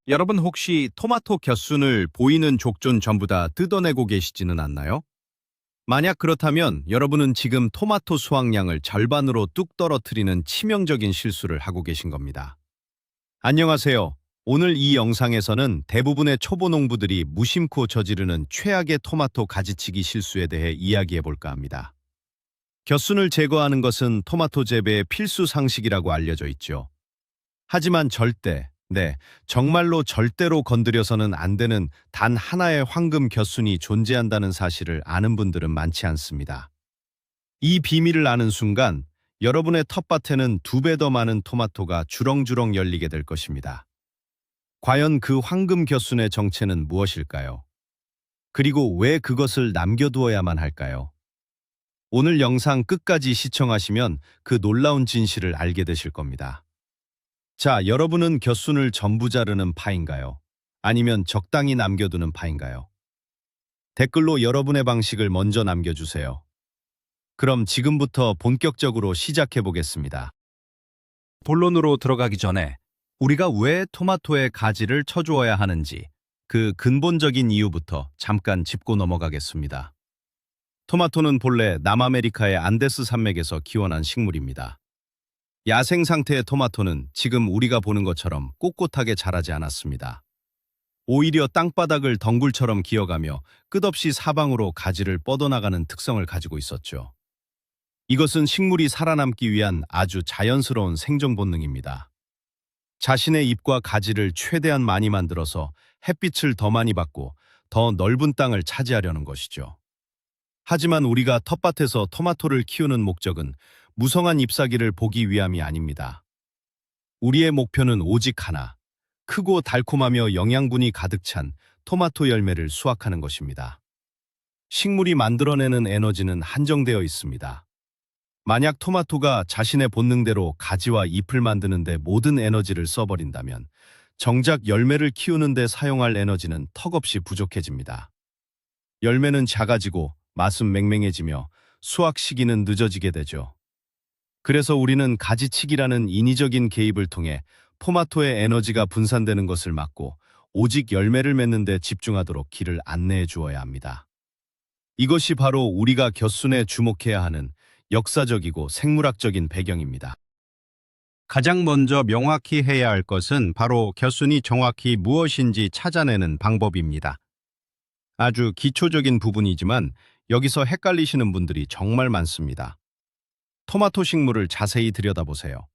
여러분 혹시 토마토 곁순을 보이는 족존 전부 다 뜯어내고 계시지는 않나요? 만약 그렇다면 여러분은 지금 토마토 수확량을 절반으로 뚝 떨어뜨리는 치명적인 실수를 하고 계신 겁니다. 안녕하세요. 오늘 이 영상에서는 대부분의 초보 농부들이 무심코 저지르는 최악의 토마토 가지치기 실수에 대해 이야기해 볼까 합니다. 곁순을 제거하는 것은 토마토 재배의 필수 상식이라고 알려져 있죠. 하지만 정말로 절대로 건드려서는 안 되는 단 하나의 황금 곁순이 존재한다는 사실을 아는 분들은 많지 않습니다. 이 비밀을 아는 순간 여러분의 텃밭에는 2배 더 많은 토마토가 주렁주렁 열리게 될 것입니다. 과연 그 황금 곁순의 정체는 무엇일까요? 그리고 왜 그것을 남겨두어야만 할까요? 오늘 영상 끝까지 시청하시면 그 놀라운 진실을 알게 되실 겁니다. 자, 여러분은 곁순을 전부 자르는 파인가요? 아니면 적당히 남겨두는 파인가요? 댓글로 여러분의 방식을 먼저 남겨주세요. 그럼 지금부터 본격적으로 시작해 보겠습니다. 본론으로 들어가기 전에 우리가 왜 토마토의 가지를 쳐주어야 하는지 그 근본적인 이유부터 잠깐 짚고 넘어가겠습니다. 토마토는 본래 남아메리카의 안데스 산맥에서 기원한 식물입니다. 야생 상태의 토마토는 지금 우리가 보는 것처럼 꼿꼿하게 자라지 않았습니다. 오히려 땅바닥을 덩굴처럼 기어가며 끝없이 사방으로 가지를 뻗어나가는 특성을 가지고 있었죠. 이것은 식물이 살아남기 위한 아주 자연스러운 생존 본능입니다. 자신의 잎과 가지를 최대한 많이 만들어서 햇빛을 더 많이 받고 더 넓은 땅을 차지하려는 것이죠. 하지만 우리가 텃밭에서 토마토를 키우는 목적은 무성한 잎사귀를 보기 위함이 아닙니다. 우리의 목표는 오직 하나, 크고 달콤하며 영양분이 가득 찬 토마토 열매를 수확하는 것입니다. 식물이 만들어내는 에너지는 한정되어 있습니다. 만약 토마토가 자신의 본능대로 가지와 잎을 만드는 데 모든 에너지를 써버린다면 정작 열매를 키우는 데 사용할 에너지는 턱없이 부족해집니다. 열매는 작아지고 맛은 맹맹해지며 수확 시기는 늦어지게 되죠. 그래서 우리는 가지치기라는 인위적인 개입을 통해 토마토의 에너지가 분산되는 것을 막고 오직 열매를 맺는 데 집중하도록 길을 안내해 주어야 합니다. 이것이 바로 우리가 곁순에 주목해야 하는 역사적이고 생물학적인 배경입니다. 가장 먼저 명확히 해야 할 것은 바로 곁순이 정확히 무엇인지 찾아내는 방법입니다. 아주 기초적인 부분이지만 여기서 헷갈리시는 분들이 정말 많습니다. 토마토 식물을 자세히 들여다보세요.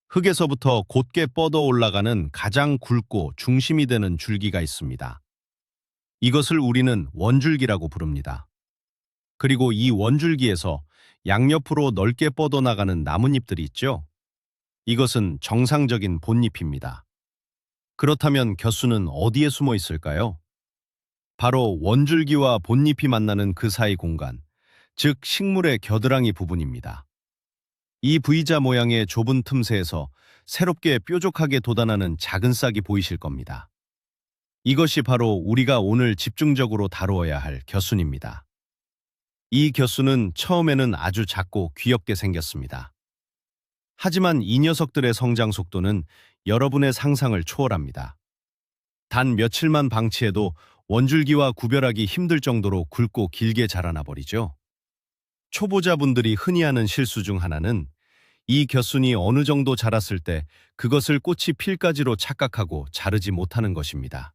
흙에서부터 곧게 뻗어 올라가는 가장 굵고 중심이 되는 줄기가 있습니다. 이것을 우리는 원줄기라고 부릅니다. 그리고 이 원줄기에서 양옆으로 넓게 뻗어나가는 나뭇잎들이 있죠. 이것은 정상적인 본잎입니다. 그렇다면 곁순은 어디에 숨어 있을까요? 바로 원줄기와 본잎이 만나는 그 사이 공간, 즉 식물의 겨드랑이 부분입니다. 이 V자 모양의 좁은 틈새에서 새롭게 뾰족하게 돋아나는 작은 싹이 보이실 겁니다. 이것이 바로 우리가 오늘 집중적으로 다루어야 할 곁순입니다. 이 곁순은 처음에는 아주 작고 귀엽게 생겼습니다. 하지만 이 녀석들의 성장 속도는 여러분의 상상을 초월합니다. 단 며칠만 방치해도 원줄기와 구별하기 힘들 정도로 굵고 길게 자라나 버리죠. 초보자분들이 흔히 하는 실수 중 하나는 이 곁순이 어느 정도 자랐을 때 그것을 꽃이 필까지로 착각하고 자르지 못하는 것입니다.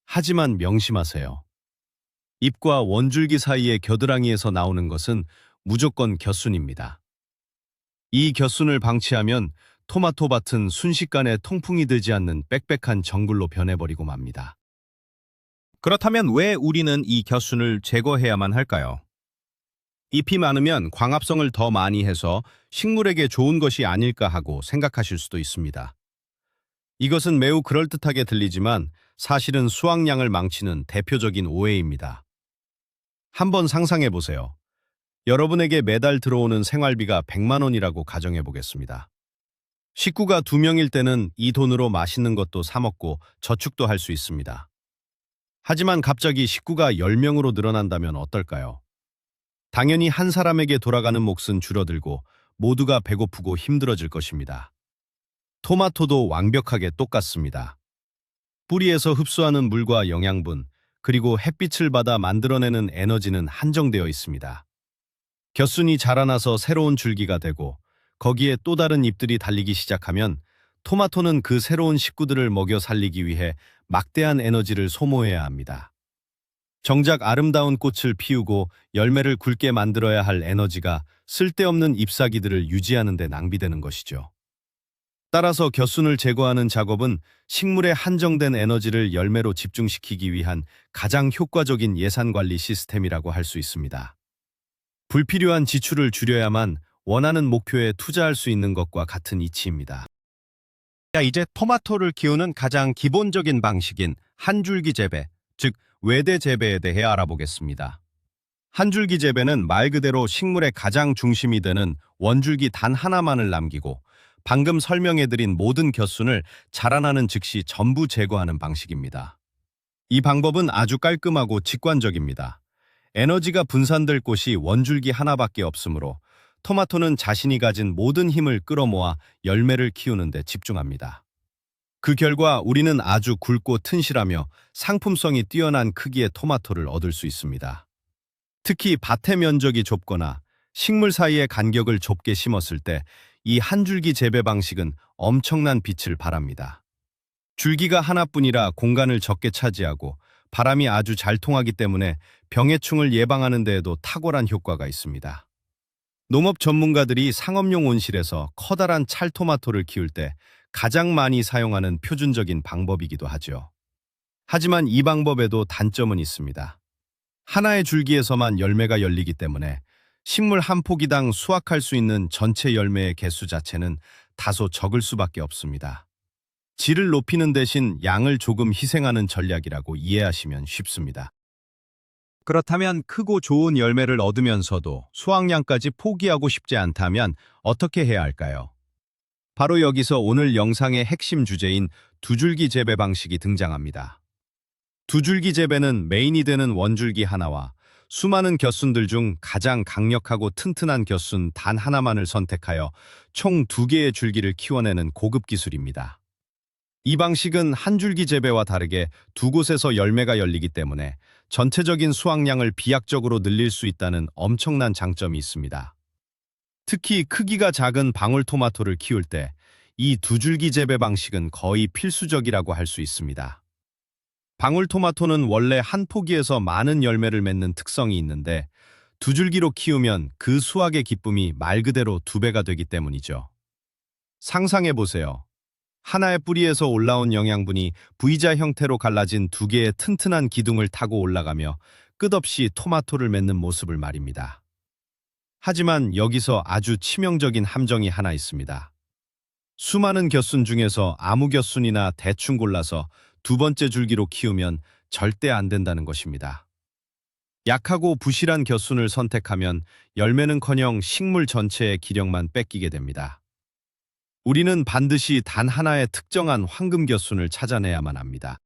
하지만 명심하세요. 잎과 원줄기 사이의 겨드랑이에서 나오는 것은 무조건 곁순입니다. 이 곁순을 방치하면 토마토 밭은 순식간에 통풍이 되지 않는 빽빽한 정글로 변해버리고 맙니다. 그렇다면 왜 우리는 이 곁순을 제거해야만 할까요? 잎이 많으면 광합성을 더 많이 해서 식물에게 좋은 것이 아닐까 하고 생각하실 수도 있습니다. 이것은 매우 그럴듯하게 들리지만 사실은 수확량을 망치는 대표적인 오해입니다. 한번 상상해 보세요. 여러분에게 매달 들어오는 생활비가 100만 원이라고 가정해 보겠습니다. 식구가 2명일 때는 이 돈으로 맛있는 것도 사 먹고 저축도 할 수 있습니다. 하지만 갑자기 식구가 10명으로 늘어난다면 어떨까요? 당연히 한 사람에게 돌아가는 몫은 줄어들고 모두가 배고프고 힘들어질 것입니다. 토마토도 완벽하게 똑같습니다. 뿌리에서 흡수하는 물과 영양분, 그리고 햇빛을 받아 만들어내는 에너지는 한정되어 있습니다. 겨순이 자라나서 새로운 줄기가 되고 거기에 또 다른 잎들이 달리기 시작하면 토마토는 그 새로운 식구들을 먹여 살리기 위해 막대한 에너지를 소모해야 합니다. 정작 아름다운 꽃을 피우고 열매를 굵게 만들어야 할 에너지가 쓸데없는 잎사귀들을 유지하는 데 낭비되는 것이죠. 따라서 겨순을 제거하는 작업은 식물의 한정된 에너지를 열매로 집중시키기 위한 가장 효과적인 예산 관리 시스템이라고 할 수 있습니다. 불필요한 지출을 줄여야만 원하는 목표에 투자할 수 있는 것과 같은 이치입니다. 자, 이제 토마토를 키우는 가장 기본적인 방식인 한줄기 재배, 즉 외대 재배에 대해 알아보겠습니다. 한줄기 재배는 말 그대로 식물의 가장 중심이 되는 원줄기 단 하나만을 남기고 방금 설명해드린 모든 겨순을 자라나는 즉시 전부 제거하는 방식입니다. 이 방법은 아주 깔끔하고 직관적입니다. 에너지가 분산될 곳이 원줄기 하나밖에 없으므로 토마토는 자신이 가진 모든 힘을 끌어모아 열매를 키우는 데 집중합니다. 그 결과 우리는 아주 굵고 튼실하며 상품성이 뛰어난 크기의 토마토를 얻을 수 있습니다. 특히 밭의 면적이 좁거나 식물 사이의 간격을 좁게 심었을 때 이 한줄기 재배 방식은 엄청난 빛을 발합니다. 줄기가 하나뿐이라 공간을 적게 차지하고 바람이 아주 잘 통하기 때문에 병해충을 예방하는 데에도 탁월한 효과가 있습니다. 농업 전문가들이 상업용 온실에서 커다란 찰토마토를 키울 때 가장 많이 사용하는 표준적인 방법이기도 하죠. 하지만 이 방법에도 단점은 있습니다. 하나의 줄기에서만 열매가 열리기 때문에 식물 한 포기당 수확할 수 있는 전체 열매의 개수 자체는 다소 적을 수밖에 없습니다. 질을 높이는 대신 양을 조금 희생하는 전략이라고 이해하시면 쉽습니다. 그렇다면 크고 좋은 열매를 얻으면서도 수확량까지 포기하고 싶지 않다면 어떻게 해야 할까요? 바로 여기서 오늘 영상의 핵심 주제인 두줄기 재배 방식이 등장합니다. 두줄기 재배는 메인이 되는 원줄기 하나와 수많은 겨순들 중 가장 강력하고 튼튼한 겨순 단 하나만을 선택하여 총 2개의 줄기를 키워내는 고급 기술입니다. 이 방식은 한줄기 재배와 다르게 두 곳에서 열매가 열리기 때문에 전체적인 수확량을 비약적으로 늘릴 수 있다는 엄청난 장점이 있습니다. 특히 크기가 작은 방울토마토를 키울 때 이 두줄기 재배 방식은 거의 필수적이라고 할 수 있습니다. 방울토마토는 원래 한 포기에서 많은 열매를 맺는 특성이 있는데 두 줄기로 키우면 그 수확의 기쁨이 말 그대로 2배가 되기 때문이죠. 상상해보세요. 하나의 뿌리에서 올라온 영양분이 V자 형태로 갈라진 2개의 튼튼한 기둥을 타고 올라가며 끝없이 토마토를 맺는 모습을 말입니다. 하지만 여기서 아주 치명적인 함정이 하나 있습니다. 수많은 겨순 중에서 아무 겨순이나 대충 골라서 2번째 줄기로 키우면 절대 안 된다는 것입니다. 약하고 부실한 겨순을 선택하면 열매는커녕 식물 전체의 기력만 뺏기게 됩니다. 우리는 반드시 단 하나의 특정한 황금 겨순을 찾아내야만 합니다.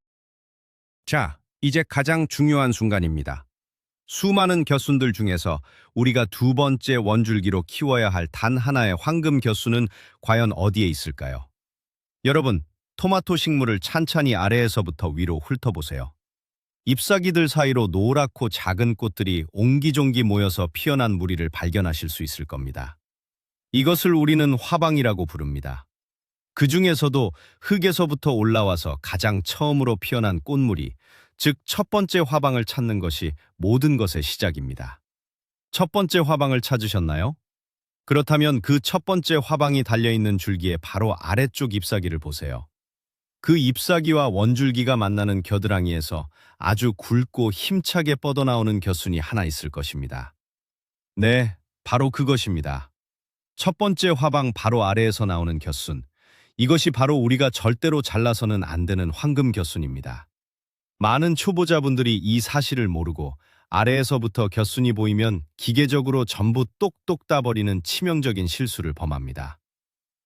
자, 이제 가장 중요한 순간입니다. 수많은 겨순들 중에서 우리가 2번째 원줄기로 키워야 할 단 하나의 황금 겨순은 과연 어디에 있을까요? 여러분, 토마토 식물을 찬찬히 아래에서부터 위로 훑어보세요. 잎사귀들 사이로 노랗고 작은 꽃들이 옹기종기 모여서 피어난 무리를 발견하실 수 있을 겁니다. 이것을 우리는 화방이라고 부릅니다. 그 중에서도 흙에서부터 올라와서 가장 처음으로 피어난 꽃무리, 즉 첫 번째 화방을 찾는 것이 모든 것의 시작입니다. 첫 번째 화방을 찾으셨나요? 그렇다면 그 첫 번째 화방이 달려있는 줄기의 바로 아래쪽 잎사귀를 보세요. 그 잎사귀와 원줄기가 만나는 겨드랑이에서 아주 굵고 힘차게 뻗어나오는 겨순이 하나 있을 것입니다. 네, 바로 그것입니다. 첫 번째 화방 바로 아래에서 나오는 겨순. 이것이 바로 우리가 절대로 잘라서는 안 되는 황금 겨순입니다. 많은 초보자분들이 이 사실을 모르고 아래에서부터 겨순이 보이면 기계적으로 전부 똑똑 따버리는 치명적인 실수를 범합니다.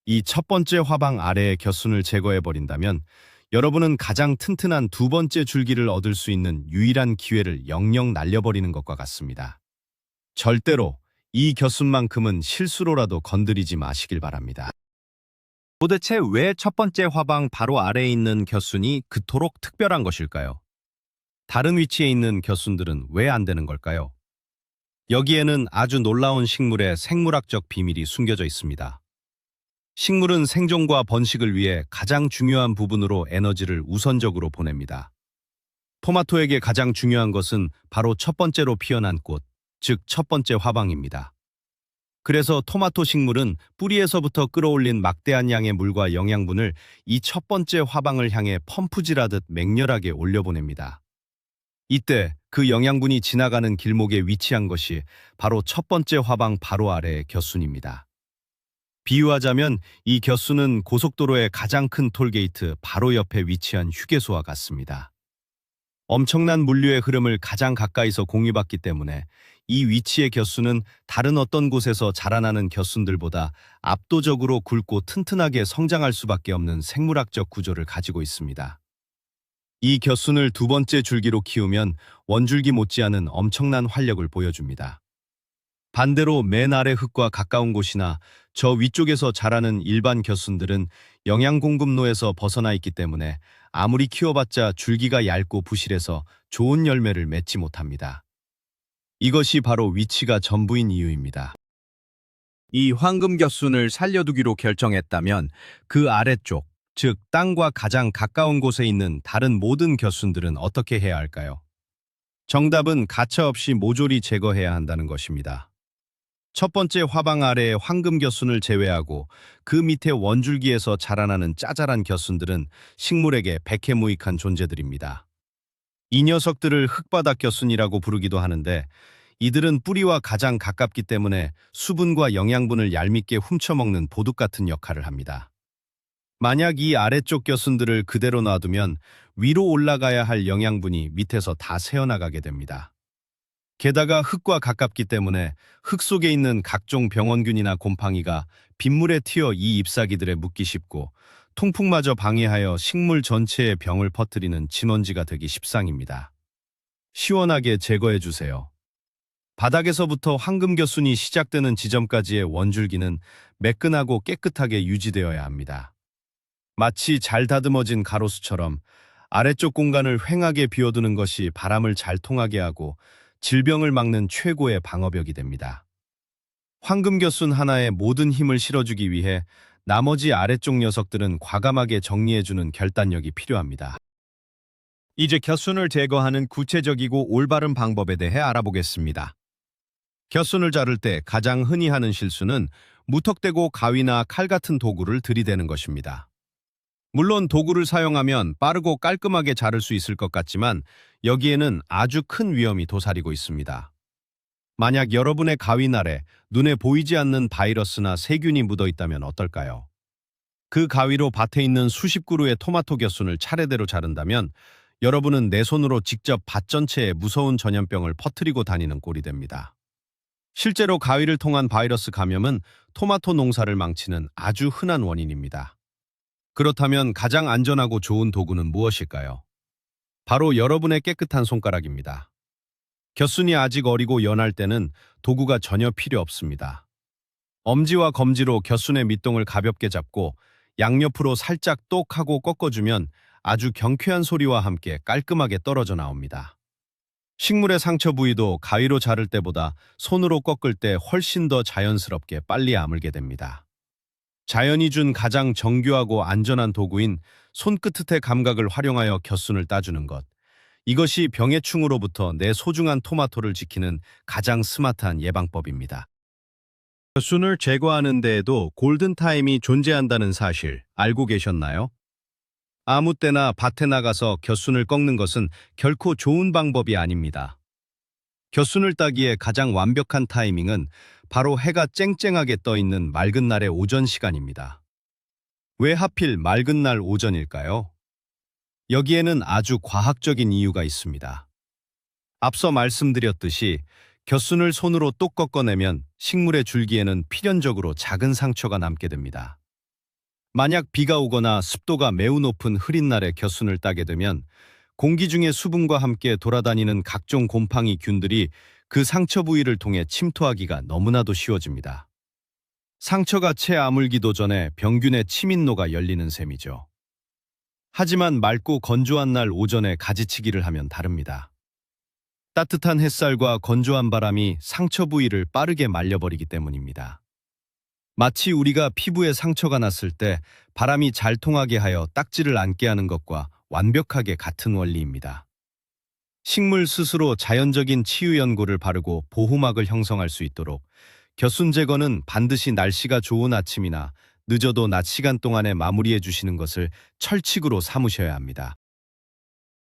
이 첫 번째 화방 아래의 겨순을 제거해버린다면 여러분은 가장 튼튼한 2번째 줄기를 얻을 수 있는 유일한 기회를 영영 날려버리는 것과 같습니다. 절대로 이 겨순만큼은 실수로라도 건드리지 마시길 바랍니다. 도대체 왜 첫 번째 화방 바로 아래에 있는 겨순이 그토록 특별한 것일까요? 다른 위치에 있는 겨순들은 왜 안 되는 걸까요? 여기에는 아주 놀라운 식물의 생물학적 비밀이 숨겨져 있습니다. 식물은 생존과 번식을 위해 가장 중요한 부분으로 에너지를 우선적으로 보냅니다. 토마토에게 가장 중요한 것은 바로 첫 번째로 피어난 꽃, 즉 첫 번째 화방입니다. 그래서 토마토 식물은 뿌리에서부터 끌어올린 막대한 양의 물과 영양분을 이 첫 번째 화방을 향해 펌프질하듯 맹렬하게 올려보냅니다. 이때 그 영양분이 지나가는 길목에 위치한 것이 바로 첫 번째 화방 바로 아래의 겨순입니다. 비유하자면 이 겨순은 고속도로의 가장 큰 톨게이트 바로 옆에 위치한 휴게소와 같습니다. 엄청난 물류의 흐름을 가장 가까이서 공유받기 때문에 이 위치의 겨순은 다른 어떤 곳에서 자라나는 겨순들보다 압도적으로 굵고 튼튼하게 성장할 수밖에 없는 생물학적 구조를 가지고 있습니다. 이 겨순을 두 번째 줄기로 키우면 원줄기 못지않은 엄청난 활력을 보여줍니다. 반대로 맨 아래 흙과 가까운 곳이나 저 위쪽에서 자라는 일반 겨순들은 영양 공급로에서 벗어나 있기 때문에 아무리 키워봤자 줄기가 얇고 부실해서 좋은 열매를 맺지 못합니다. 이것이 바로 위치가 전부인 이유입니다. 이 황금 겨순을 살려두기로 결정했다면 그 아래쪽, 즉 땅과 가장 가까운 곳에 있는 다른 모든 겨순들은 어떻게 해야 할까요? 정답은 가차없이 모조리 제거해야 한다는 것입니다. 첫 번째 화방 아래의 황금 겨순을 제외하고 그 밑에 원줄기에서 자라나는 짜잘한 겨순들은 식물에게 백해무익한 존재들입니다. 이 녀석들을 흙바닥 겨순이라고 부르기도 하는데 이들은 뿌리와 가장 가깝기 때문에 수분과 영양분을 얄밉게 훔쳐먹는 보둑 같은 역할을 합니다. 만약 이 아래쪽 겨순들을 그대로 놔두면 위로 올라가야 할 영양분이 밑에서 다 새어나가게 됩니다. 게다가 흙과 가깝기 때문에 흙 속에 있는 각종 병원균이나 곰팡이가 빗물에 튀어 이 잎사귀들에 묻기 쉽고 통풍마저 방해하여 식물 전체에 병을 퍼뜨리는 진원지가 되기 십상입니다. 시원하게 제거해 주세요. 바닥에서부터 황금겨순이 시작되는 지점까지의 원줄기는 매끈하고 깨끗하게 유지되어야 합니다. 마치 잘 다듬어진 가로수처럼 아래쪽 공간을 휑하게 비워두는 것이 바람을 잘 통하게 하고 질병을 막는 최고의 방어벽이 됩니다. 황금겨순 하나에 모든 힘을 실어주기 위해 나머지 아래쪽 녀석들은 과감하게 정리해주는 결단력이 필요합니다. 이제 겨순을 제거하는 구체적이고 올바른 방법에 대해 알아보겠습니다. 겨순을 자를 때 가장 흔히 하는 실수는 무턱대고 가위나 칼 같은 도구를 들이대는 것입니다. 물론 도구를 사용하면 빠르고 깔끔하게 자를 수 있을 것 같지만 여기에는 아주 큰 위험이 도사리고 있습니다. 만약 여러분의 가위날에 눈에 보이지 않는 바이러스나 세균이 묻어 있다면 어떨까요? 그 가위로 밭에 있는 수십 그루의 토마토 겨순을 차례대로 자른다면 여러분은 내 손으로 직접 밭 전체에 무서운 전염병을 퍼뜨리고 다니는 꼴이 됩니다. 실제로 가위를 통한 바이러스 감염은 토마토 농사를 망치는 아주 흔한 원인입니다. 그렇다면 가장 안전하고 좋은 도구는 무엇일까요? 바로 여러분의 깨끗한 손가락입니다. 겨순이 아직 어리고 연할 때는 도구가 전혀 필요 없습니다. 엄지와 검지로 겨순의 밑동을 가볍게 잡고 양옆으로 살짝 똑 하고 꺾어주면 아주 경쾌한 소리와 함께 깔끔하게 떨어져 나옵니다. 식물의 상처 부위도 가위로 자를 때보다 손으로 꺾을 때 훨씬 더 자연스럽게 빨리 아물게 됩니다. 자연이 준 가장 정교하고 안전한 도구인 손끝의 감각을 활용하여 겨순을 따주는 것. 이것이 병해충으로부터 내 소중한 토마토를 지키는 가장 스마트한 예방법입니다. 겨순을 제거하는 데에도 골든타임이 존재한다는 사실 알고 계셨나요? 아무 때나 밭에 나가서 겨순을 꺾는 것은 결코 좋은 방법이 아닙니다. 겨순을 따기에 가장 완벽한 타이밍은 바로 해가 쨍쨍하게 떠 있는 맑은 날의 오전 시간입니다. 왜 하필 맑은 날 오전일까요? 여기에는 아주 과학적인 이유가 있습니다. 앞서 말씀드렸듯이 겨순을 손으로 똑 꺾어내면 식물의 줄기에는 필연적으로 작은 상처가 남게 됩니다. 만약 비가 오거나 습도가 매우 높은 흐린 날에 겨순을 따게 되면 공기 중의 수분과 함께 돌아다니는 각종 곰팡이 균들이 그 상처 부위를 통해 침투하기가 너무나도 쉬워집니다. 상처가 채 아물기도 전에 병균의 치민노가 열리는 셈이죠. 하지만 맑고 건조한 날 오전에 가지치기를 하면 다릅니다. 따뜻한 햇살과 건조한 바람이 상처 부위를 빠르게 말려버리기 때문입니다. 마치 우리가 피부에 상처가 났을 때 바람이 잘 통하게 하여 딱지를 않게 하는 것과 완벽하게 같은 원리입니다. 식물 스스로 자연적인 치유 연고를 바르고 보호막을 형성할 수 있도록 겨순 제거는 반드시 날씨가 좋은 아침이나 늦어도 낮 시간 동안에 마무리해 주시는 것을 철칙으로 삼으셔야 합니다.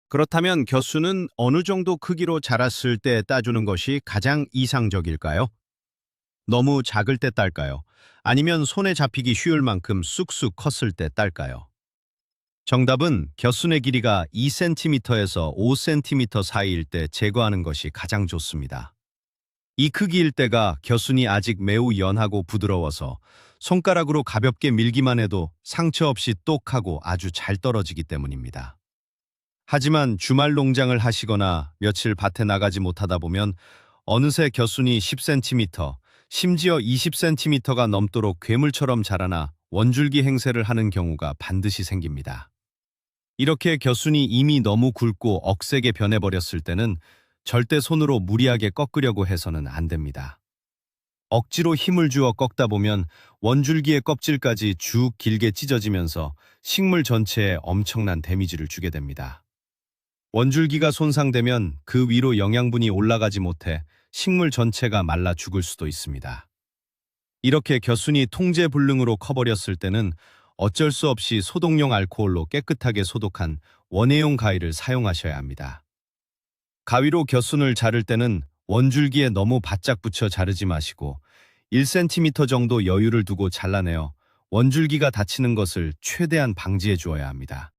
그렇다면 겨순은 어느 정도 크기로 자랐을 때 따주는 것이 가장 이상적일까요? 너무 작을 때 딸까요? 아니면 손에 잡히기 쉬울 만큼 쑥쑥 컸을 때 딸까요? 정답은 겨순의 길이가 2cm에서 5cm 사이일 때 제거하는 것이 가장 좋습니다. 이 크기일 때가 겨순이 아직 매우 연하고 부드러워서 손가락으로 가볍게 밀기만 해도 상처 없이 똑하고 아주 잘 떨어지기 때문입니다. 하지만 주말 농장을 하시거나 며칠 밭에 나가지 못하다 보면 어느새 겨순이 10cm, 심지어 20cm가 넘도록 괴물처럼 자라나 원줄기 행세를 하는 경우가 반드시 생깁니다. 이렇게 겨순이 이미 너무 굵고 억세게 변해버렸을 때는 절대 손으로 무리하게 꺾으려고 해서는 안 됩니다. 억지로 힘을 주어 꺾다 보면 원줄기의 껍질까지 쭉 길게 찢어지면서 식물 전체에 엄청난 데미지를 주게 됩니다. 원줄기가 손상되면 그 위로 영양분이 올라가지 못해 식물 전체가 말라 죽을 수도 있습니다. 이렇게 겨순이 통제불능으로 커버렸을 때는 어쩔 수 없이 소독용 알코올로 깨끗하게 소독한 원예용 가위를 사용하셔야 합니다. 가위로 겨순을 자를 때는 원줄기에 너무 바짝 붙여 자르지 마시고 1cm 정도 여유를 두고 잘라내어 원줄기가 다치는 것을 최대한 방지해 주어야 합니다.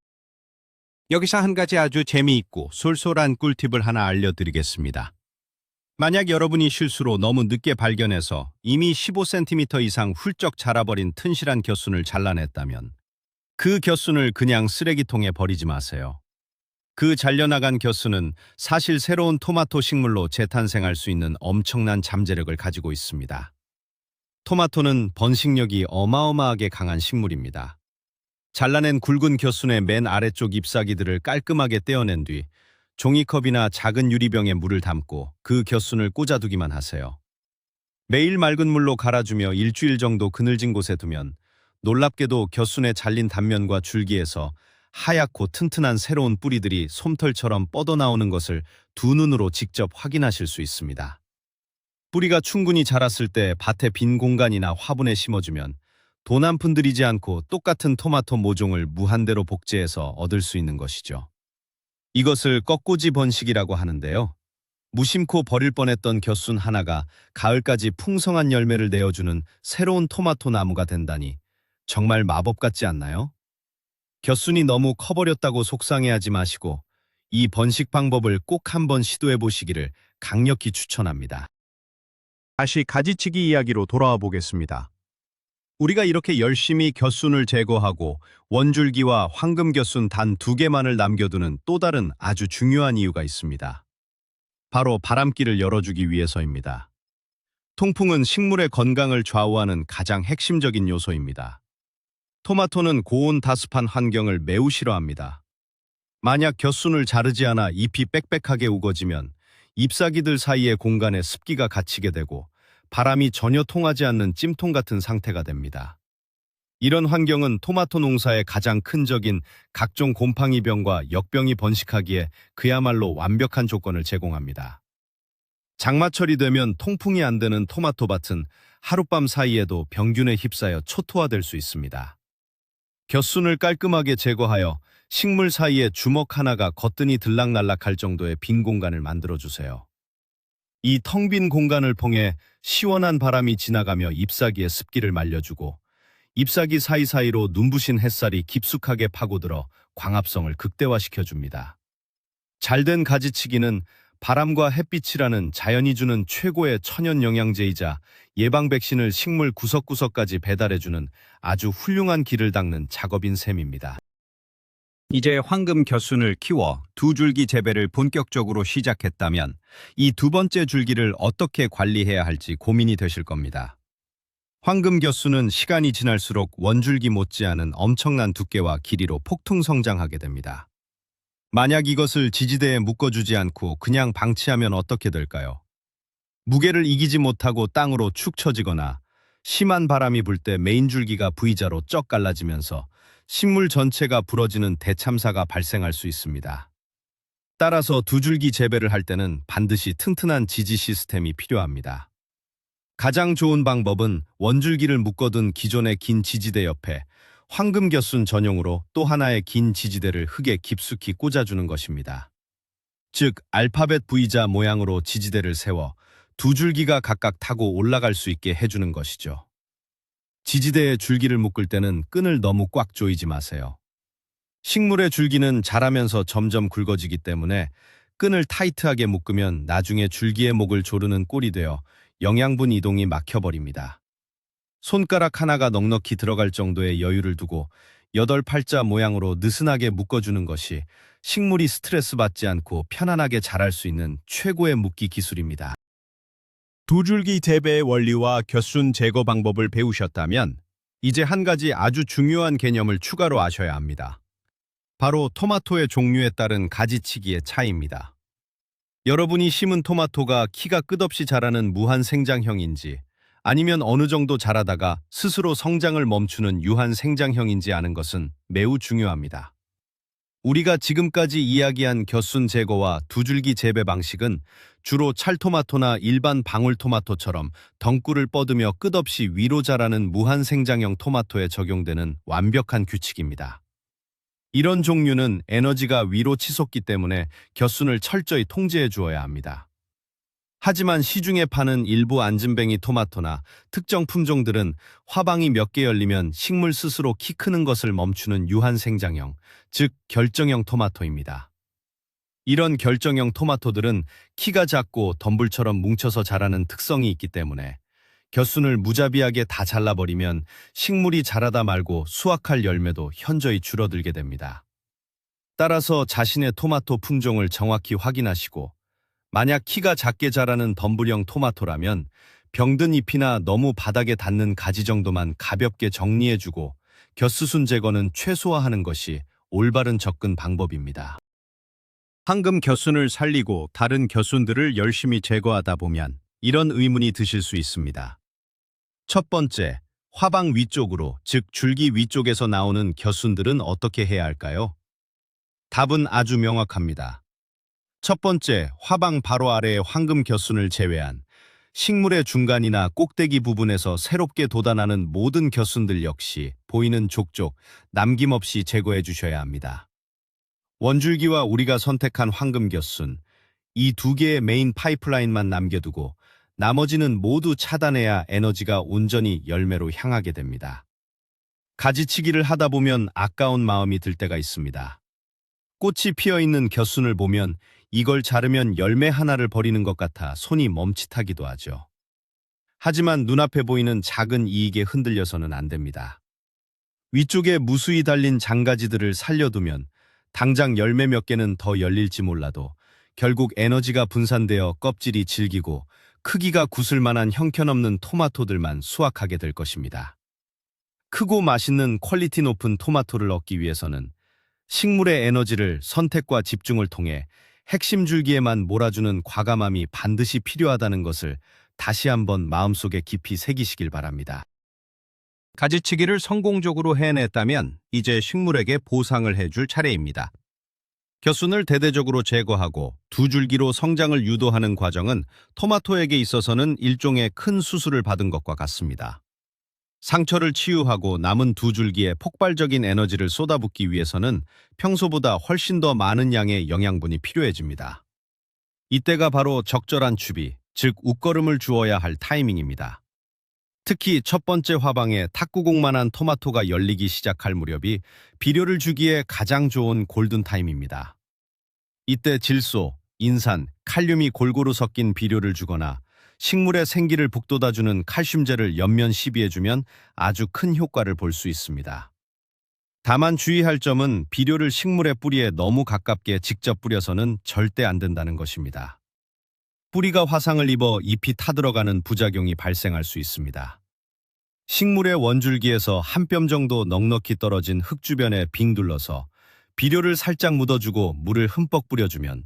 여기서 한 가지 아주 재미있고 쏠쏠한 꿀팁을 하나 알려드리겠습니다. 만약 여러분이 실수로 너무 늦게 발견해서 이미 15cm 이상 훌쩍 자라버린 튼실한 겨순을 잘라냈다면 그 겨순을 그냥 쓰레기통에 버리지 마세요. 그 잘려나간 겨순은 사실 새로운 토마토 식물로 재탄생할 수 있는 엄청난 잠재력을 가지고 있습니다. 토마토는 번식력이 어마어마하게 강한 식물입니다. 잘라낸 굵은 겨순의 맨 아래쪽 잎사귀들을 깔끔하게 떼어낸 뒤 종이컵이나 작은 유리병에 물을 담고 그 겨순을 꽂아두기만 하세요. 매일 맑은 물로 갈아주며 일주일 정도 그늘진 곳에 두면 놀랍게도 겨순의 잘린 단면과 줄기에서 하얗고 튼튼한 새로운 뿌리들이 솜털처럼 뻗어나오는 것을 두 눈으로 직접 확인하실 수 있습니다. 뿌리가 충분히 자랐을 때 밭의 빈 공간이나 화분에 심어주면 돈 한 푼 들이지 않고 똑같은 토마토 모종을 무한대로 복제해서 얻을 수 있는 것이죠. 이것을 꺾꽂이 번식이라고 하는데요. 무심코 버릴 뻔했던 겨순 하나가 가을까지 풍성한 열매를 내어주는 새로운 토마토 나무가 된다니 정말 마법 같지 않나요? 겨순이 너무 커버렸다고 속상해하지 마시고 이 번식 방법을 꼭 한번 시도해 보시기를 강력히 추천합니다. 다시 가지치기 이야기로 돌아와 보겠습니다. 우리가 이렇게 열심히 겨순을 제거하고 원줄기와 황금겨순 단 2개만을 남겨두는 또 다른 아주 중요한 이유가 있습니다. 바로 바람길을 열어주기 위해서입니다. 통풍은 식물의 건강을 좌우하는 가장 핵심적인 요소입니다. 토마토는 고온 다습한 환경을 매우 싫어합니다. 만약 겨순을 자르지 않아 잎이 빽빽하게 우거지면 잎사귀들 사이의 공간에 습기가 갇히게 되고 바람이 전혀 통하지 않는 찜통 같은 상태가 됩니다. 이런 환경은 토마토 농사의 가장 큰 적인 각종 곰팡이병과 역병이 번식하기에 그야말로 완벽한 조건을 제공합니다. 장마철이 되면 통풍이 안 되는 토마토 밭은 하룻밤 사이에도 병균에 휩싸여 초토화될 수 있습니다. 겨순을 깔끔하게 제거하여 식물 사이에 주먹 하나가 거뜬히 들락날락할 정도의 빈 공간을 만들어주세요. 이 텅 빈 공간을 통해 시원한 바람이 지나가며 잎사귀의 습기를 말려주고 잎사귀 사이사이로 눈부신 햇살이 깊숙하게 파고들어 광합성을 극대화시켜줍니다. 잘된 가지치기는 바람과 햇빛이라는 자연이 주는 최고의 천연 영양제이자 예방 백신을 식물 구석구석까지 배달해주는 아주 훌륭한 길을 닦는 작업인 셈입니다. 이제 황금 겨순을 키워 2줄기 재배를 본격적으로 시작했다면 이 두 번째 줄기를 어떻게 관리해야 할지 고민이 되실 겁니다. 황금 겨수는 시간이 지날수록 원줄기 못지않은 엄청난 두께와 길이로 폭풍 성장하게 됩니다. 만약 이것을 지지대에 묶어주지 않고 그냥 방치하면 어떻게 될까요? 무게를 이기지 못하고 땅으로 축 처지거나 심한 바람이 불 때 메인 줄기가 V자로 쩍 갈라지면서 식물 전체가 부러지는 대참사가 발생할 수 있습니다. 따라서 두 줄기 재배를 할 때는 반드시 튼튼한 지지 시스템이 필요합니다. 가장 좋은 방법은 원줄기를 묶어둔 기존의 긴 지지대 옆에 황금겨순 전용으로 또 하나의 긴 지지대를 흙에 깊숙이 꽂아주는 것입니다. 즉, 알파벳 V자 모양으로 지지대를 세워 두 줄기가 각각 타고 올라갈 수 있게 해주는 것이죠. 지지대에 줄기를 묶을 때는 끈을 너무 꽉 조이지 마세요. 식물의 줄기는 자라면서 점점 굵어지기 때문에 끈을 타이트하게 묶으면 나중에 줄기의 목을 조르는 꼴이 되어 영양분 이동이 막혀버립니다. 손가락 하나가 넉넉히 들어갈 정도의 여유를 두고 8팔자 모양으로 느슨하게 묶어주는 것이 식물이 스트레스 받지 않고 편안하게 자랄 수 있는 최고의 묶기 기술입니다. 두 줄기 재배의 원리와 겨순 제거 방법을 배우셨다면 이제 한 가지 아주 중요한 개념을 추가로 아셔야 합니다. 바로 토마토의 종류에 따른 가지치기의 차이입니다. 여러분이 심은 토마토가 키가 끝없이 자라는 무한 생장형인지 아니면 어느 정도 자라다가 스스로 성장을 멈추는 유한 생장형인지 아는 것은 매우 중요합니다. 우리가 지금까지 이야기한 겨순 제거와 두줄기 재배 방식은 주로 찰토마토나 일반 방울토마토처럼 덩굴을 뻗으며 끝없이 위로 자라는 무한 생장형 토마토에 적용되는 완벽한 규칙입니다. 이런 종류는 에너지가 위로 치솟기 때문에 겨순을 철저히 통제해 주어야 합니다. 하지만 시중에 파는 일부 안진뱅이 토마토나 특정 품종들은 화방이 몇 개 열리면 식물 스스로 키 크는 것을 멈추는 유한 생장형, 즉 결정형 토마토입니다. 이런 결정형 토마토들은 키가 작고 덤불처럼 뭉쳐서 자라는 특성이 있기 때문에 겨순을 무자비하게 다 잘라버리면 식물이 자라다 말고 수확할 열매도 현저히 줄어들게 됩니다. 따라서 자신의 토마토 품종을 정확히 확인하시고 만약 키가 작게 자라는 덤불형 토마토라면 병든 잎이나 너무 바닥에 닿는 가지 정도만 가볍게 정리해주고 겨수순 제거는 최소화하는 것이 올바른 접근 방법입니다. 황금 겨순을 살리고 다른 겨순들을 열심히 제거하다 보면 이런 의문이 드실 수 있습니다. 첫 번째, 화방 위쪽으로, 즉 줄기 위쪽에서 나오는 겨순들은 어떻게 해야 할까요? 답은 아주 명확합니다. 첫 번째, 화방 바로 아래의 황금 겨순을 제외한 식물의 중간이나 꼭대기 부분에서 새롭게 돋아나는 모든 겨순들 역시 보이는 족족 남김없이 제거해 주셔야 합니다. 원줄기와 우리가 선택한 황금 겨순, 이 두 개의 메인 파이프라인만 남겨두고 나머지는 모두 차단해야 에너지가 온전히 열매로 향하게 됩니다. 가지치기를 하다 보면 아까운 마음이 들 때가 있습니다. 꽃이 피어있는 겨순을 보면 이걸 자르면 열매 하나를 버리는 것 같아 손이 멈칫하기도 하죠. 하지만 눈앞에 보이는 작은 이익에 흔들려서는 안 됩니다. 위쪽에 무수히 달린 장가지들을 살려두면 당장 열매 몇 개는 더 열릴지 몰라도 결국 에너지가 분산되어 껍질이 질기고 크기가 구슬만한 형편없는 토마토들만 수확하게 될 것입니다. 크고 맛있는 퀄리티 높은 토마토를 얻기 위해서는 식물의 에너지를 선택과 집중을 통해 핵심 줄기에만 몰아주는 과감함이 반드시 필요하다는 것을 다시 한번 마음속에 깊이 새기시길 바랍니다. 가지치기를 성공적으로 해냈다면 이제 식물에게 보상을 해줄 차례입니다. 겨순을 대대적으로 제거하고 두 줄기로 성장을 유도하는 과정은 토마토에게 있어서는 일종의 큰 수술을 받은 것과 같습니다. 상처를 치유하고 남은 두 줄기에 폭발적인 에너지를 쏟아붓기 위해서는 평소보다 훨씬 더 많은 양의 영양분이 필요해집니다. 이때가 바로 적절한 추비, 즉 웃거름을 주어야 할 타이밍입니다. 특히 첫 번째 화방에 탁구공만한 토마토가 열리기 시작할 무렵이 비료를 주기에 가장 좋은 골든타임입니다. 이때 질소, 인산, 칼륨이 골고루 섞인 비료를 주거나 식물의 생기를 북돋아주는 칼슘제를 옆면 시비해주면 아주 큰 효과를 볼 수 있습니다. 다만 주의할 점은 비료를 식물의 뿌리에 너무 가깝게 직접 뿌려서는 절대 안 된다는 것입니다. 뿌리가 화상을 입어 잎이 타들어가는 부작용이 발생할 수 있습니다. 식물의 원줄기에서 한 뼘 정도 넉넉히 떨어진 흙 주변에 빙 둘러서 비료를 살짝 묻어주고 물을 흠뻑 뿌려주면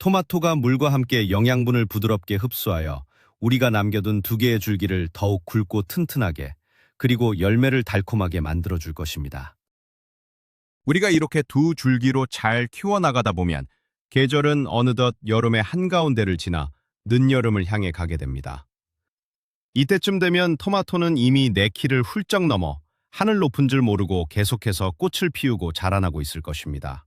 토마토가 물과 함께 영양분을 부드럽게 흡수하여 우리가 남겨둔 두 개의 줄기를 더욱 굵고 튼튼하게 그리고 열매를 달콤하게 만들어줄 것입니다. 우리가 이렇게 두 줄기로 잘 키워나가다 보면 계절은 어느덧 여름의 한가운데를 지나 늦여름을 향해 가게 됩니다. 이때쯤 되면 토마토는 이미 내 키를 훌쩍 넘어 하늘 높은 줄 모르고 계속해서 꽃을 피우고 자라나고 있을 것입니다.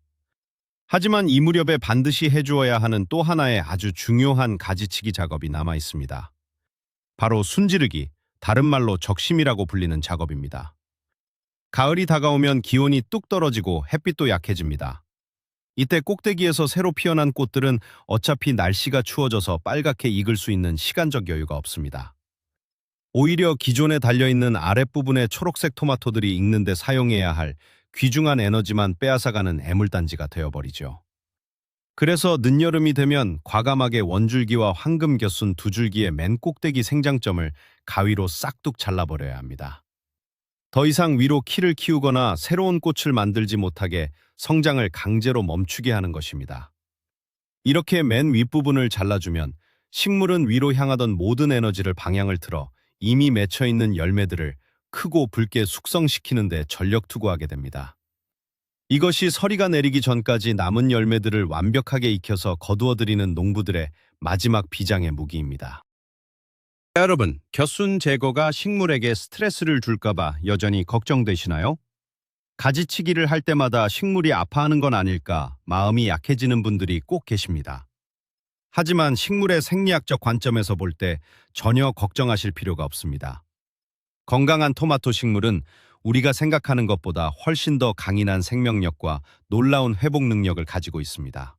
하지만 이 무렵에 반드시 해주어야 하는 또 하나의 아주 중요한 가지치기 작업이 남아 있습니다. 바로 순지르기, 다른 말로 적심이라고 불리는 작업입니다. 가을이 다가오면 기온이 뚝 떨어지고 햇빛도 약해집니다. 이때 꼭대기에서 새로 피어난 꽃들은 어차피 날씨가 추워져서 빨갛게 익을 수 있는 시간적 여유가 없습니다. 오히려 기존에 달려있는 아랫부분의 초록색 토마토들이 익는 데 사용해야 할 귀중한 에너지만 빼앗아가는 애물단지가 되어버리죠. 그래서 늦여름이 되면 과감하게 원줄기와 황금겨순 두 줄기의 맨 꼭대기 생장점을 가위로 싹둑 잘라버려야 합니다. 더 이상 위로 키를 키우거나 새로운 꽃을 만들지 못하게 성장을 강제로 멈추게 하는 것입니다. 이렇게 맨 윗부분을 잘라주면 식물은 위로 향하던 모든 에너지를 방향을 틀어 이미 맺혀있는 열매들을 크고 붉게 숙성시키는 데 전력 투구하게 됩니다. 이것이 서리가 내리기 전까지 남은 열매들을 완벽하게 익혀서 거두어들이는 농부들의 마지막 비장의 무기입니다. 여러분, 겨순 제거가 식물에게 스트레스를 줄까봐 여전히 걱정되시나요? 가지치기를 할 때마다 식물이 아파하는 건 아닐까 마음이 약해지는 분들이 꼭 계십니다. 하지만 식물의 생리학적 관점에서 볼 때 전혀 걱정하실 필요가 없습니다. 건강한 토마토 식물은 우리가 생각하는 것보다 훨씬 더 강인한 생명력과 놀라운 회복 능력을 가지고 있습니다.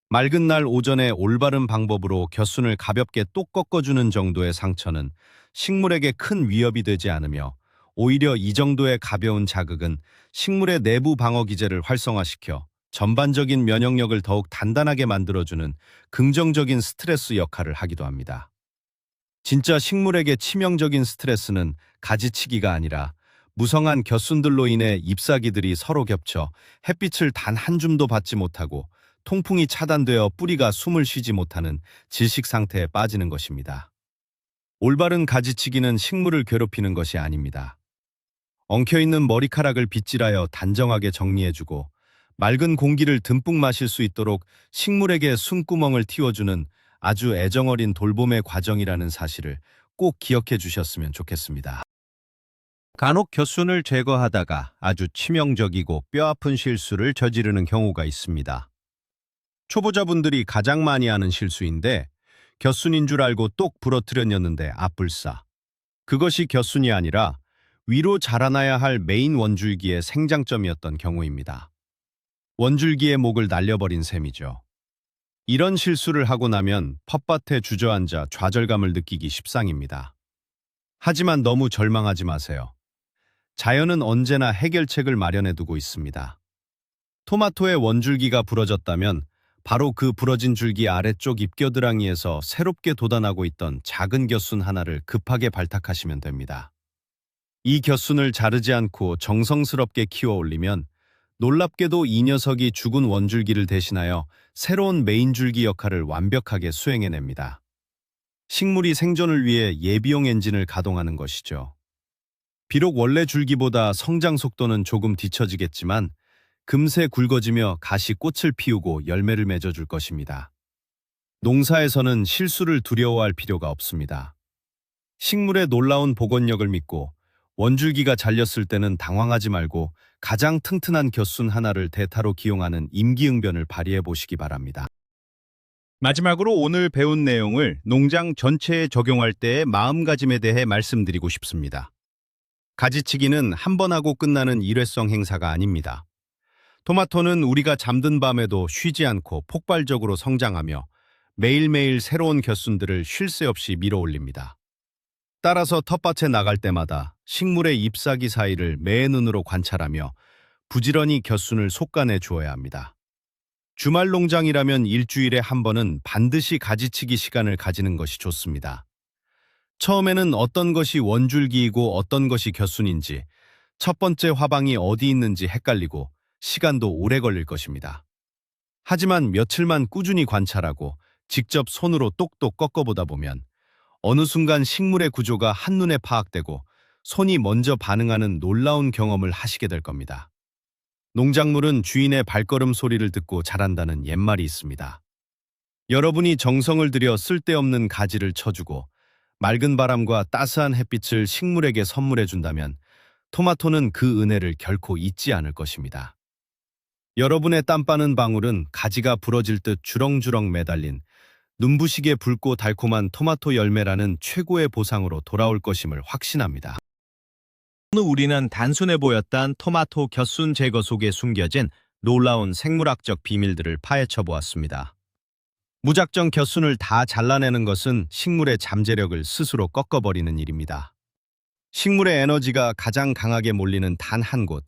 맑은 날 오전에 올바른 방법으로 겨순을 가볍게 똑 꺾어주는 정도의 상처는 식물에게 큰 위협이 되지 않으며 오히려 이 정도의 가벼운 자극은 식물의 내부 방어 기제를 활성화시켜 전반적인 면역력을 더욱 단단하게 만들어주는 긍정적인 스트레스 역할을 하기도 합니다. 진짜 식물에게 치명적인 스트레스는 가지치기가 아니라 무성한 겨순들로 인해 잎사귀들이 서로 겹쳐 햇빛을 단 한 줌도 받지 못하고 통풍이 차단되어 뿌리가 숨을 쉬지 못하는 질식 상태에 빠지는 것입니다. 올바른 가지치기는 식물을 괴롭히는 것이 아닙니다. 엉켜있는 머리카락을 빗질하여 단정하게 정리해주고 맑은 공기를 듬뿍 마실 수 있도록 식물에게 숨구멍을 틔워주는 아주 애정어린 돌봄의 과정이라는 사실을 꼭 기억해 주셨으면 좋겠습니다. 간혹 겨순을 제거하다가 아주 치명적이고 뼈아픈 실수를 저지르는 경우가 있습니다. 초보자분들이 가장 많이 하는 실수인데 겨순인 줄 알고 똑 부러뜨렸는데 아뿔싸. 그것이 겨순이 아니라 위로 자라나야 할 메인 원줄기의 생장점이었던 경우입니다. 원줄기의 목을 날려버린 셈이죠. 이런 실수를 하고 나면 텃밭에 주저앉아 좌절감을 느끼기 십상입니다. 하지만 너무 절망하지 마세요. 자연은 언제나 해결책을 마련해두고 있습니다. 토마토의 원줄기가 부러졌다면 바로 그 부러진 줄기 아래쪽 잎겨드랑이에서 새롭게 돋아나고 있던 작은 겨순 하나를 급하게 발탁하시면 됩니다. 이 겨순을 자르지 않고 정성스럽게 키워 올리면 놀랍게도 이 녀석이 죽은 원줄기를 대신하여 새로운 메인 줄기 역할을 완벽하게 수행해냅니다. 식물이 생존을 위해 예비용 엔진을 가동하는 것이죠. 비록 원래 줄기보다 성장 속도는 조금 뒤처지겠지만 금세 굵어지며 가시 꽃을 피우고 열매를 맺어줄 것입니다. 농사에서는 실수를 두려워할 필요가 없습니다. 식물의 놀라운 복원력을 믿고 원줄기가 잘렸을 때는 당황하지 말고 가장 튼튼한 겨순 하나를 대타로 기용하는 임기응변을 발휘해 보시기 바랍니다. 마지막으로 오늘 배운 내용을 농장 전체에 적용할 때의 마음가짐에 대해 말씀드리고 싶습니다. 가지치기는 한 번 하고 끝나는 일회성 행사가 아닙니다. 토마토는 우리가 잠든 밤에도 쉬지 않고 폭발적으로 성장하며 매일매일 새로운 겨순들을 쉴 새 없이 밀어올립니다. 따라서 텃밭에 나갈 때마다 식물의 잎사귀 사이를 매 눈으로 관찰하며 부지런히 겨순을 솎아내 주어야 합니다. 주말 농장이라면 일주일에 한 번은 반드시 가지치기 시간을 가지는 것이 좋습니다. 처음에는 어떤 것이 원줄기이고 어떤 것이 겨순인지, 첫 번째 화방이 어디 있는지 헷갈리고 시간도 오래 걸릴 것입니다. 하지만 며칠만 꾸준히 관찰하고 직접 손으로 똑똑 꺾어보다 보면 어느 순간 식물의 구조가 한눈에 파악되고 손이 먼저 반응하는 놀라운 경험을 하시게 될 겁니다. 농작물은 주인의 발걸음 소리를 듣고 자란다는 옛말이 있습니다. 여러분이 정성을 들여 쓸데없는 가지를 쳐주고 맑은 바람과 따스한 햇빛을 식물에게 선물해 준다면 토마토는 그 은혜를 결코 잊지 않을 것입니다. 여러분의 땀 빠는 방울은 가지가 부러질 듯 주렁주렁 매달린 눈부시게 붉고 달콤한 토마토 열매라는 최고의 보상으로 돌아올 것임을 확신합니다. 오늘 우리는 단순해 보였던 토마토 겨순 제거 속에 숨겨진 놀라운 생물학적 비밀들을 파헤쳐 보았습니다. 무작정 겨순을 다 잘라내는 것은 식물의 잠재력을 스스로 꺾어버리는 일입니다. 식물의 에너지가 가장 강하게 몰리는 단 한 곳,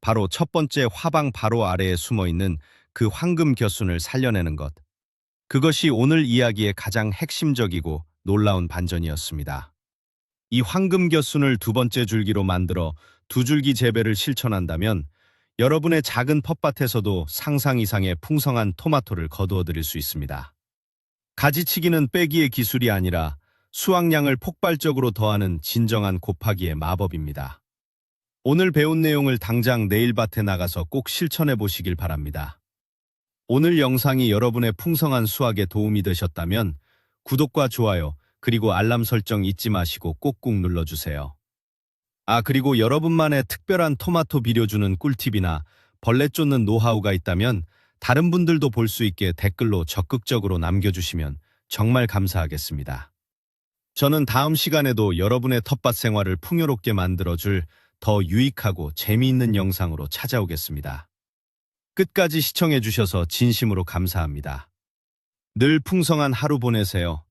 바로 첫 번째 화방 바로 아래에 숨어있는 그 황금 겨순을 살려내는 것. 그것이 오늘 이야기의 가장 핵심적이고 놀라운 반전이었습니다. 이 황금 겨순을 두 번째 줄기로 만들어 두 줄기 재배를 실천한다면 여러분의 작은 텃밭에서도 상상 이상의 풍성한 토마토를 거두어들일 수 있습니다. 가지치기는 빼기의 기술이 아니라 수확량을 폭발적으로 더하는 진정한 곱하기의 마법입니다. 오늘 배운 내용을 당장 내일 밭에 나가서 꼭 실천해 보시길 바랍니다. 오늘 영상이 여러분의 풍성한 수확에 도움이 되셨다면 구독과 좋아요, 그리고 알람 설정 잊지 마시고 꼭꼭 눌러주세요. 그리고 여러분만의 특별한 토마토 비료 주는 꿀팁이나 벌레 쫓는 노하우가 있다면 다른 분들도 볼 수 있게 댓글로 적극적으로 남겨주시면 정말 감사하겠습니다. 저는 다음 시간에도 여러분의 텃밭 생활을 풍요롭게 만들어줄 더 유익하고 재미있는 영상으로 찾아오겠습니다. 끝까지 시청해주셔서 진심으로 감사합니다. 늘 풍성한 하루 보내세요.